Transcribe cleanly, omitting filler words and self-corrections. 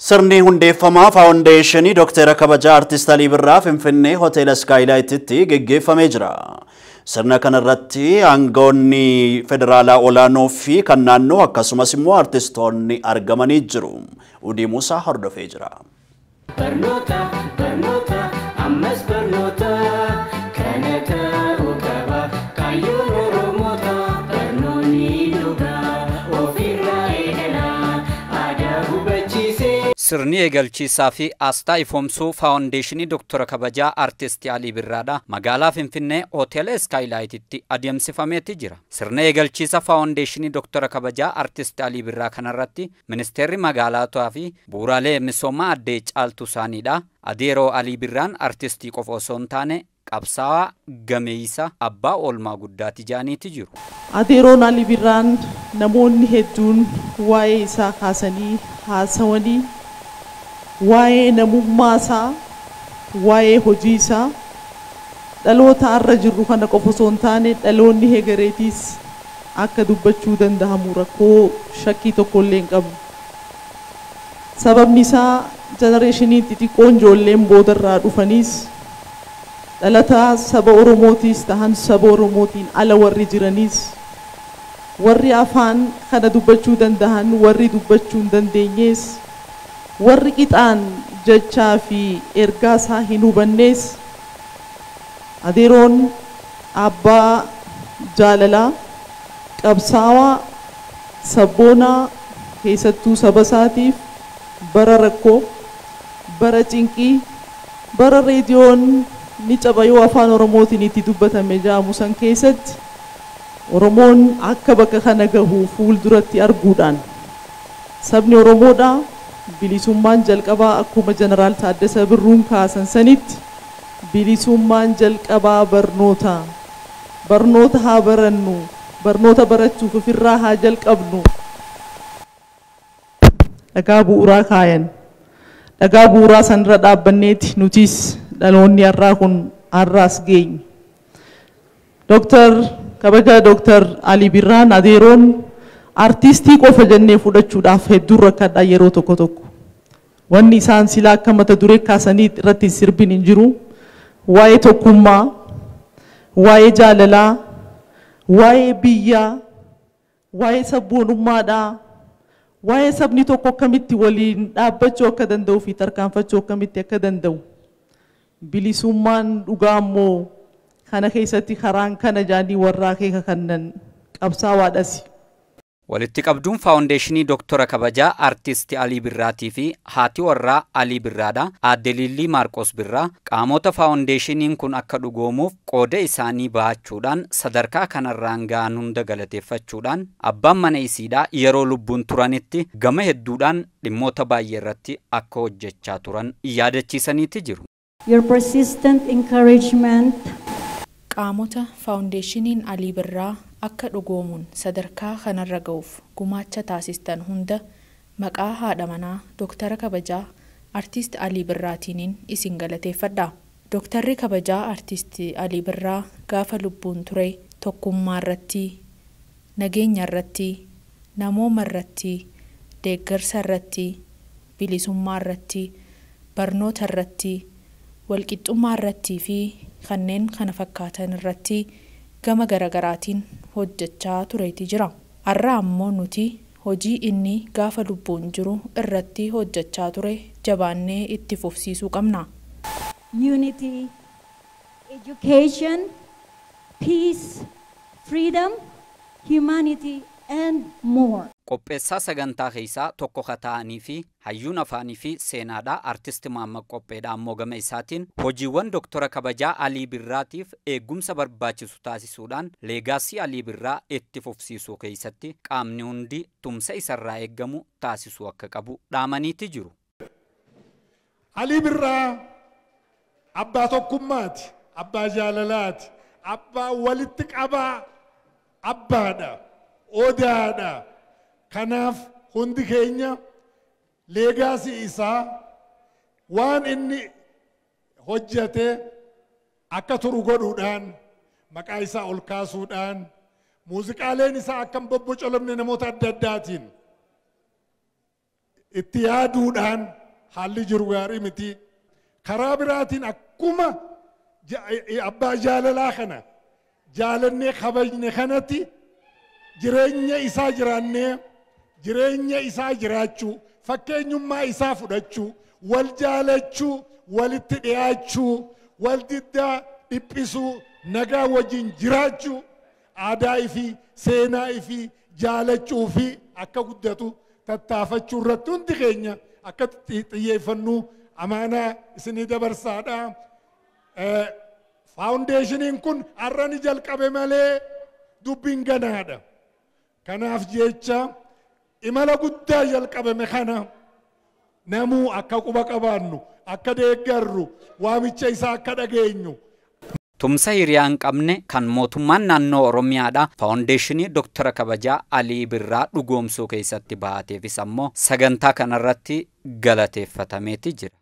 Sirni hundeeffamaa faawundeeshinii Dr. Kabajaa Artist Alii Birraa Finfinnee Hoteela Skylight'tti geggeeffamee jira. Sirna kanarratti aangawoonni federaalaa olaanoo fi kan naannoo akkasumas immoo artistoonni argamanii jiru. Udii Muusaa hordofee jira. Sirni eegalchiisaa fi asxaa ifoomsuu faawundeeshinii Dr. Kabajaa Artist Alii Birraadha magaalaa Finfinnee Hoteela Skylight'tti adeemsifameeti jira. Sirna eegalchiisa faawundeeshinii Dr. Kabajaa Artist Alii Birraa kanarratti ministeerri magaalaataa fi bu'uuraalee misoomaa addee Caaltuu Saaniidha. Adeeroo Alii Birraan artistii qofa osoo hin taane qabsaa'aa gameeysa abbaa oolmaa guddaati jaaniiti jiru. Adeeroon Alii Birraan namoonni hedduun waa'ee isaa kaasanii haasawanii waa'ee namummaa isaa, waa'ee hojii isaa, dhaloota arra jirru kana qofa osoo hin taane dhaloonni hegereetiis akka dubbachuu danda'amu rakkoo shakkii tokko illee hin qabu. Sababni isaa jenereeshinii xixiqqoon ijoolleen boodarraa dhufaniis dhalataa saba Oromootiis tahan saba Oromootiin ala warri jiraniis warri afaan kana dubbachuu danda'an warri dubbachuu hin dandeenyees warri qixaan jechaa fi ergaa isaa hin hubannees Adeeroon abbaa jaalalaa qabsaawaa sabboonaa keessattuu saba isaatiif bara rakkoo bara cinqii bara reediyoon ni caba yoo afaan Oromootiin itti dubbatame jaamu san keessatti Oromoon akka bakka kana gahu fuulduratti arguudhaan sabni Oromoodhaa bilisummaan jalqabaa akkuma jeneraal Taaddasee Birruun kaasan sanitti bilisummaan jalqabaa barnoota haa barannu barnoota barachuuf ofirraa haa jalqabnu dhagaa bu'uuraa kaayan dhagaa bu'uuraa sanirra dhaabbanneeti nutis dhaloonni har'aa kun har'aas geenye. Kabajaa Dr. Alii Birraan Adeeroon artistii qofa jennee fudhachuudhaaf hedduu rakkadhaa yeroo tokko tokko. Wanni isaan silaa akka mata duree kaasanii irratti sirbin hin jiru. Waa'ee tokkummaa, waa'ee jaalalaa, waa'ee biyyaa, waa'ee sabboonummaadhaa, waa'ee sabni tokko akkamitti waliin dhaabbachuu akka danda'uu fi tarkaanfachuu akkamitti akka danda'u. Bilisummaan dhugaa immoo kana keessatti karaan kana jaanii warraa keeka kannan qabsaawaadhas. Walitti qabduun faawundeeshinii Dr. Kabajaa Artist Alii Birraatii fi haati warraa Alii Birraadha. Aadde Lillii Maarqos Birraa qaamota faawundeeshiniin kun akka dhugoomuuf qooda isaanii bahachuudhaan sadarkaa kanarraan ga'an hunda galateeffachuudhaan abbaan mana isiidhaa yeroo lubbuun turanitti gama hedduudhaan dhimmoota baay'ee irratti akka hojjechaa turan yaadachiisaniiti jiru. Your persistent encouragement qaamota faawundeeshiniin Alii Birraa akka dhugoomuun sadarkaa kanarra ga'uuf gumaacha taasistan hunda maqaa haadha manaa Dr. Kabajaa Artist Alii Birraatiin isin galateeffadha. Dr. Kabajaa Artist Alii Birraa gaafa lubbuun ture tokkummaa irratti, nageenya irratti, namooma irratti, deeggarsa irratti, bilisummaa irratti, barnoota irratti, walqixxummaa irratti fi kanneen kana fakkaatan irratti gama garagaraatiin hojjechaa tureeti jira. Har'a ammoo nuti hojii inni gaafa lubbuun jiru irratti hojjechaa ture jabaannee itti fufsiisuu qabna. unity, education, peace, freedom, humanity and more. Qopheessaa sagantaa keessaa tokko kataa'anii fi hayyuun afaanii fi seenaadhaa artist Maammaq Qopheedhaa ammoo gama isaatiin hojiiwwan Dr. Kabajaa Alii Birraatiif eegumsa barbaachisu taasisuudhaan leegaasii Alii Birraa itti fufsiisuu keessatti qaamni hundi tumsa isarraa eeggamu taasisuu akka qabu dhaamaniiti jiru. Alii Birraa abbaa tokkummaati, abbaa jaalalaati, abbaa walitti qabaa, abbaadha, odaadha. Kanaaf hundi keenya leegaasii isaa waan inni hojjate akka turu godhuudhaan maqaa isaa ol kaasuudhaan muuziqaaleen isaa akka hin bobbocolamne namoota adda addaatiin itti yaaduudhaan haalli jiru gaarii miti. Karaa biraatiin akkuma abbaa jaalalaa kana jaalannee kabajne kanatti jireenya isaa jiraannee jireenya isaa jiraachuu fakkeenyummaa isaa fudhachuu wal jaalachuu walitti dhiyaachuu wal diddaa dhiphisuu nagaa wajjin jiraachuu aadaa fi seenaa fi jaalachuu fi akka guddatu tattaafachuu irratti hundi keenya akka xiyyeeffannu amaanaa isinii dabarsaadha. Faawundeeshiniin kun har'ani jalqabe malee dubbiin ganaadha. Kanaaf jecha imala guddaa jalqabame kana namuu akka quba qabaannu akka deeggarru waamicha isaa akka dhageenyu. Tumsa hiriyaan qabne kan mootummaan naannoo Oromiyaadha faawundeeshinii Dr. Kabajaa Alii Birraa dhugoomsuu keessatti bahateefis ammoo sagantaa kanarratti galateeffatameeti jira.